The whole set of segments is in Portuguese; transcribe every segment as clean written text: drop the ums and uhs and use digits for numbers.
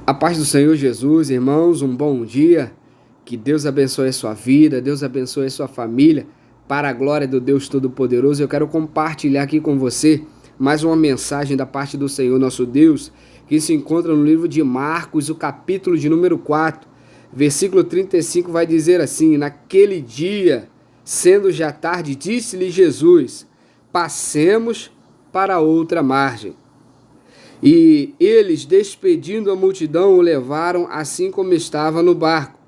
A paz do Senhor Jesus, irmãos, um bom dia. Que Deus abençoe a sua vida, Deus abençoe a sua família, para a glória do Deus Todo-Poderoso. Eu quero compartilhar aqui com você mais uma mensagem da parte do Senhor nosso Deus, que se encontra no livro de Marcos, o capítulo de número 4, versículo 35, vai dizer assim: naquele dia, sendo já tarde, disse-lhe Jesus: passemos para outra margem. E eles, despedindo a multidão, o levaram assim como estava no barco.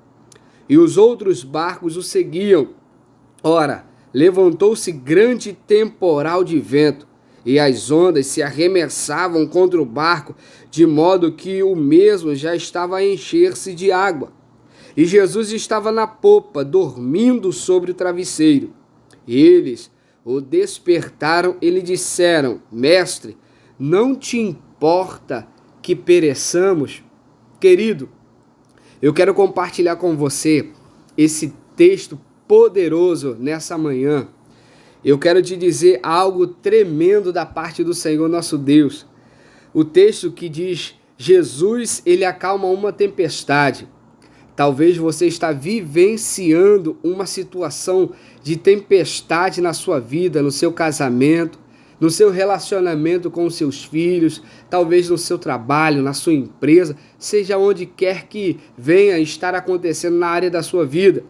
E os outros barcos o seguiam. Ora, levantou-se grande temporal de vento, e as ondas se arremessavam contra o barco, de modo que o mesmo já estava a encher-se de água. E Jesus estava na popa, dormindo sobre o travesseiro. Eles o despertaram e lhe disseram: Mestre, não te importa que pereçamos? Querido, eu quero compartilhar com você esse texto poderoso nessa manhã. Eu quero te dizer algo tremendo da parte do Senhor nosso Deus. O texto que diz: Jesus, ele acalma uma tempestade. Talvez você está vivenciando uma situação de tempestade na sua vida, no seu casamento, no seu relacionamento com os seus filhos, talvez no seu trabalho, na sua empresa, seja onde quer que venha estar acontecendo na área da sua vida.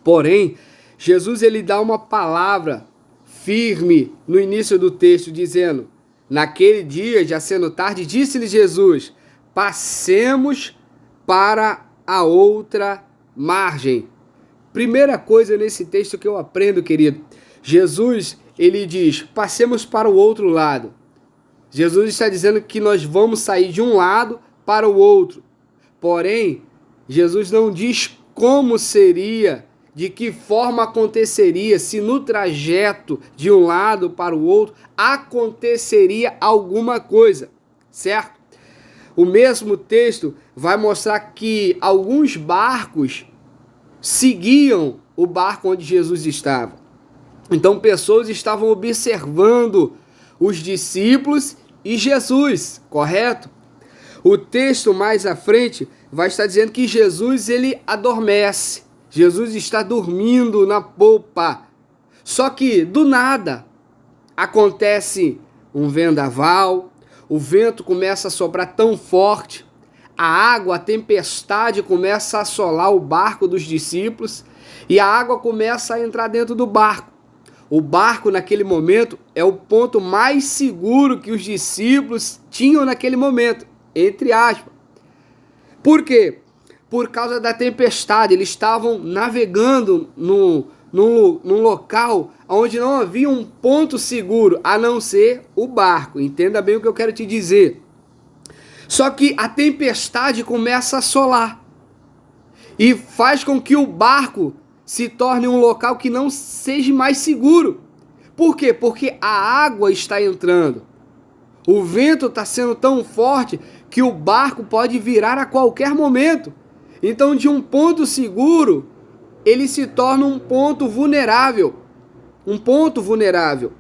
Porém, Jesus ele dá uma palavra firme no início do texto, dizendo: naquele dia, já sendo tarde, disse-lhe Jesus: passemos para a outra margem. Primeira coisa nesse texto que eu aprendo, querido, Jesus ele diz: passemos para o outro lado. Jesus está dizendo que nós vamos sair de um lado para o outro. Porém, Jesus não diz como seria, de que forma aconteceria, se no trajeto de um lado para o outro aconteceria alguma coisa, certo? O mesmo texto vai mostrar que alguns barcos seguiam o barco onde Jesus estava. Então, pessoas estavam observando os discípulos e Jesus, correto? O texto mais à frente vai estar dizendo que Jesus ele adormece. Jesus está dormindo na popa. Só que, do nada, acontece um vendaval, o vento começa a soprar tão forte, a água, a tempestade começa a assolar o barco dos discípulos e a água começa a entrar dentro do barco. O barco, naquele momento, é o ponto mais seguro que os discípulos tinham naquele momento, entre aspas. Por quê? Por causa da tempestade. Eles estavam navegando num local onde não havia um ponto seguro, a não ser o barco. Entenda bem o que eu quero te dizer. Só que a tempestade começa a assolar e faz com que o barco se torne um local que não seja mais seguro. Por quê? Porque a água está entrando. O vento está sendo tão forte que o barco pode virar a qualquer momento. Então, de um ponto seguro, ele se torna um ponto vulnerável. Um ponto vulnerável.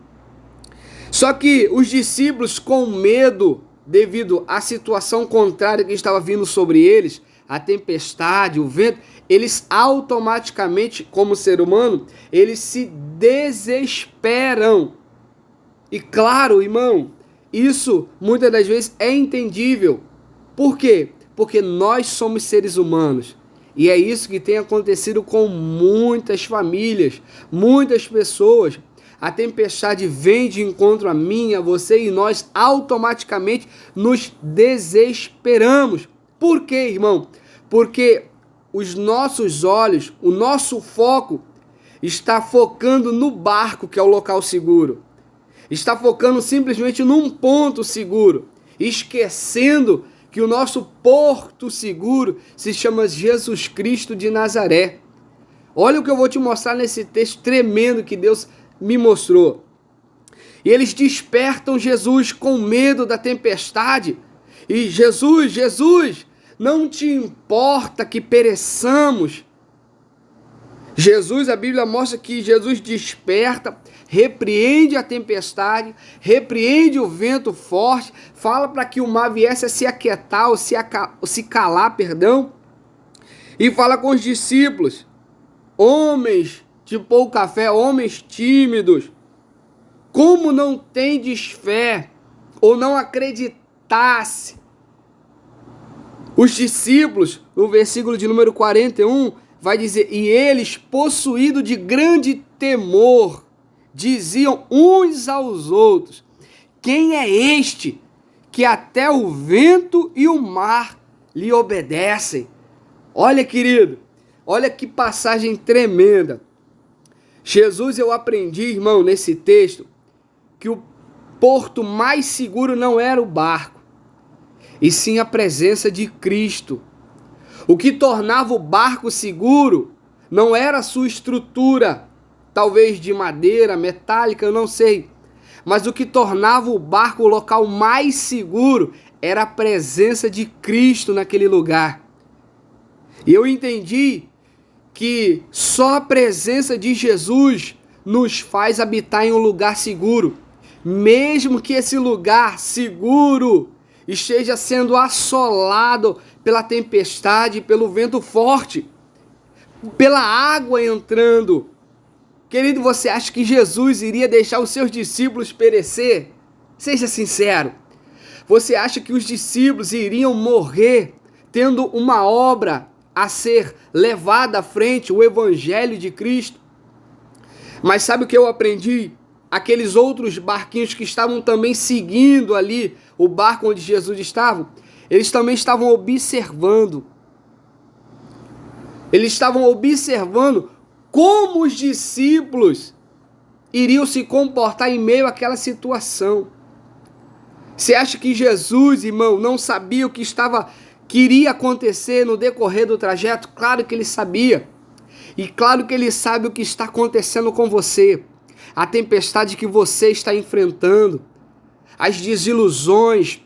Só que os discípulos, com medo, devido à situação contrária que estava vindo sobre eles, a tempestade, o vento, eles automaticamente, como ser humano, eles se desesperam. E claro, irmão, isso muitas das vezes é entendível. Por quê? Porque nós somos seres humanos. E é isso que tem acontecido com muitas famílias, muitas pessoas. A tempestade vem de encontro a mim, a você, e nós automaticamente nos desesperamos. Por quê, irmão? Porque os nossos olhos, o nosso foco está focando no barco, que é o local seguro. Está focando simplesmente num ponto seguro, esquecendo que o nosso porto seguro se chama Jesus Cristo de Nazaré. Olha o que eu vou te mostrar nesse texto tremendo que Deus me mostrou. E eles despertam Jesus com medo da tempestade. E Jesus, não te importa que pereçamos? Jesus, a Bíblia mostra que Jesus desperta, repreende a tempestade, repreende o vento forte, fala para que o mar viesse a se aquietar ou se calar, perdão, e fala com os discípulos, homens de pouca fé, homens tímidos, como não tendes fé ou não acreditasse? Os discípulos, no versículo de número 41, vai dizer, e eles, possuídos de grande temor, diziam uns aos outros, quem é este que até o vento e o mar lhe obedecem? Olha, querido, olha que passagem tremenda. Jesus, eu aprendi, irmão, nesse texto, que o porto mais seguro não era o barco, e sim a presença de Cristo. O que tornava o barco seguro não era a sua estrutura, talvez de madeira, metálica, eu não sei. Mas o que tornava o barco o local mais seguro era a presença de Cristo naquele lugar. E eu entendi que só a presença de Jesus nos faz habitar em um lugar seguro, mesmo que esse lugar seguro esteja sendo assolado pela tempestade, pelo vento forte, pela água entrando. Querido, você acha que Jesus iria deixar os seus discípulos perecer? Seja sincero. Você acha que os discípulos iriam morrer tendo uma obra a ser levada à frente, o Evangelho de Cristo? Mas sabe o que eu aprendi? Aqueles outros barquinhos que estavam também seguindo ali o barco onde Jesus estava, eles também estavam observando. Eles estavam observando como os discípulos iriam se comportar em meio àquela situação. Você acha que Jesus, irmão, não sabia o que iria acontecer no decorrer do trajeto? Claro que ele sabia. E claro que ele sabe o que está acontecendo com você. A tempestade que você está enfrentando, as desilusões,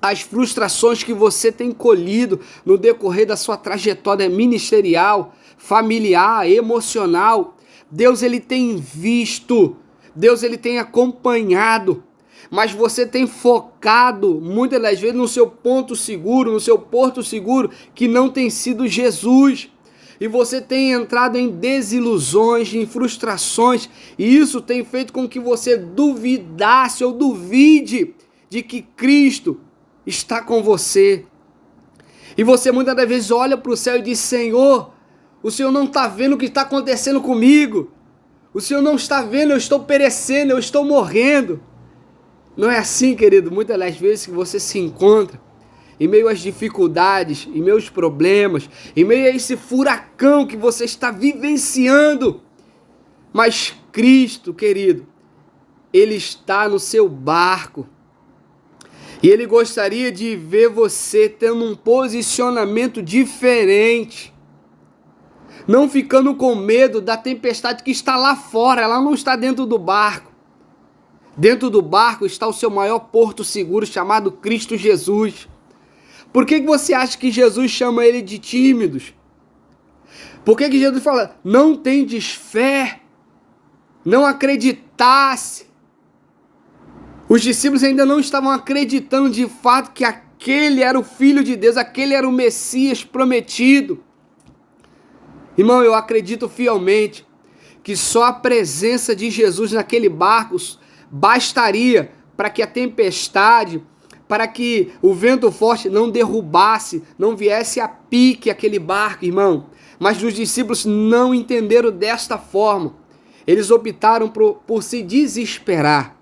as frustrações que você tem colhido no decorrer da sua trajetória ministerial, familiar, emocional. Deus, ele tem visto, Deus, ele tem acompanhado, mas você tem focado muitas das vezes no seu ponto seguro, no seu porto seguro, que não tem sido Jesus. E você tem entrado em desilusões, em frustrações, e isso tem feito com que você duvidasse ou duvide de que Cristo está com você. E você muitas das vezes olha para o céu e diz, Senhor, o Senhor não está vendo o que está acontecendo comigo. O Senhor não está vendo, eu estou perecendo, eu estou morrendo. Não é assim, querido, muitas das vezes que você se encontra em meio às dificuldades, em meio aos problemas, em meio a esse furacão que você está vivenciando. Mas Cristo, querido, Ele está no seu barco. E Ele gostaria de ver você tendo um posicionamento diferente. Não ficando com medo da tempestade que está lá fora, ela não está dentro do barco. Dentro do barco está o seu maior porto seguro chamado Cristo Jesus. Por que você acha que Jesus chama ele de tímidos? Por que Jesus fala, não tendes fé, não acreditasse? Os discípulos ainda não estavam acreditando de fato que aquele era o Filho de Deus, aquele era o Messias prometido. Irmão, eu acredito fielmente que só a presença de Jesus naquele barco bastaria para que a tempestade, para que o vento forte não derrubasse, não viesse a pique aquele barco, irmão. Mas os discípulos não entenderam desta forma. Eles optaram por se desesperar.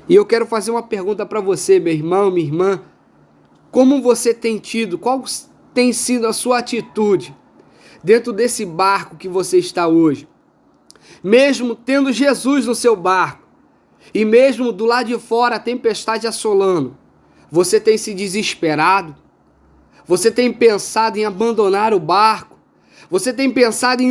E eu quero fazer uma pergunta para você, meu irmão, minha irmã. Como você tem tido, qual tem sido a sua atitude dentro desse barco que você está hoje? Mesmo tendo Jesus no seu barco, e mesmo do lado de fora a tempestade assolando, você tem se desesperado? Você tem pensado em abandonar o barco? Você tem pensado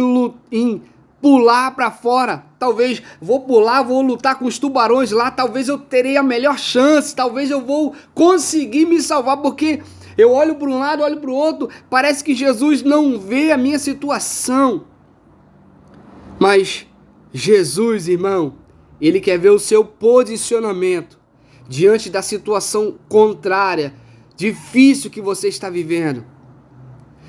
em pular para fora? Talvez vou pular, vou lutar com os tubarões lá, talvez eu terei a melhor chance, talvez eu vou conseguir me salvar, porque eu olho para um lado, olho para o outro, parece que Jesus não vê a minha situação. Mas Jesus, irmão, ele quer ver o seu posicionamento diante da situação contrária, difícil que você está vivendo.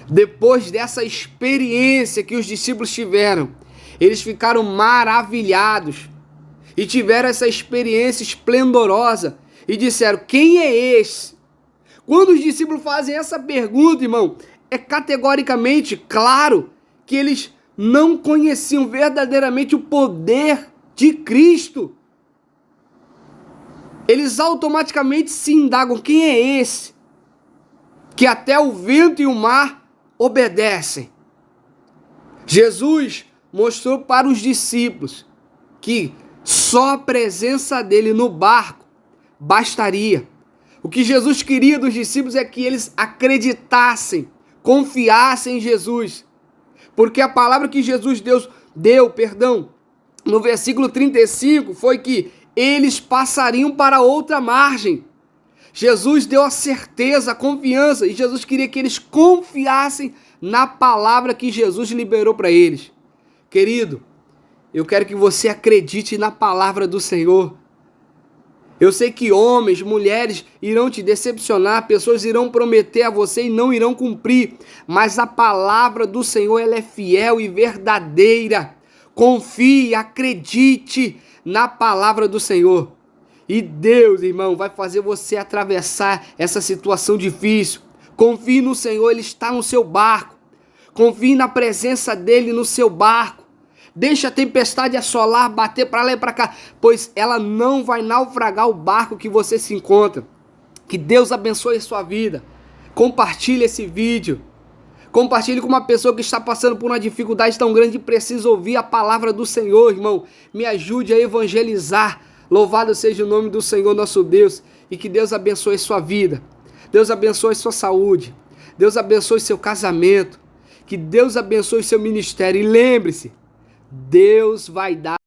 Depois dessa experiência que os discípulos tiveram, eles ficaram maravilhados e tiveram essa experiência esplendorosa e disseram: quem é esse? Quando os discípulos fazem essa pergunta, irmão, é categoricamente claro que eles não conheciam verdadeiramente o poder de Cristo. Eles automaticamente se indagam: quem é esse? Que até o vento e o mar obedecem. Jesus mostrou para os discípulos que só a presença dele no barco bastaria. O que Jesus queria dos discípulos é que eles acreditassem, confiassem em Jesus. Porque a palavra que Jesus deu, no versículo 35, foi que eles passariam para outra margem. Jesus deu a certeza, a confiança, e Jesus queria que eles confiassem na palavra que Jesus liberou para eles. Querido, eu quero que você acredite na palavra do Senhor. Eu sei que homens, mulheres irão te decepcionar, pessoas irão prometer a você e não irão cumprir, mas a palavra do Senhor, ela é fiel e verdadeira. Confie, acredite na palavra do Senhor. E Deus, irmão, vai fazer você atravessar essa situação difícil. Confie no Senhor, Ele está no seu barco. Confie na presença dEle no seu barco. Deixa a tempestade assolar, bater para lá e para cá, pois ela não vai naufragar o barco que você se encontra. Que Deus abençoe a sua vida. Compartilhe esse vídeo. Compartilhe com uma pessoa que está passando por uma dificuldade tão grande e precisa ouvir a palavra do Senhor, irmão. Me ajude a evangelizar. Louvado seja o nome do Senhor nosso Deus. E que Deus abençoe sua vida. Deus abençoe sua saúde. Deus abençoe seu casamento. Que Deus abençoe seu ministério. E lembre-se, Deus vai dar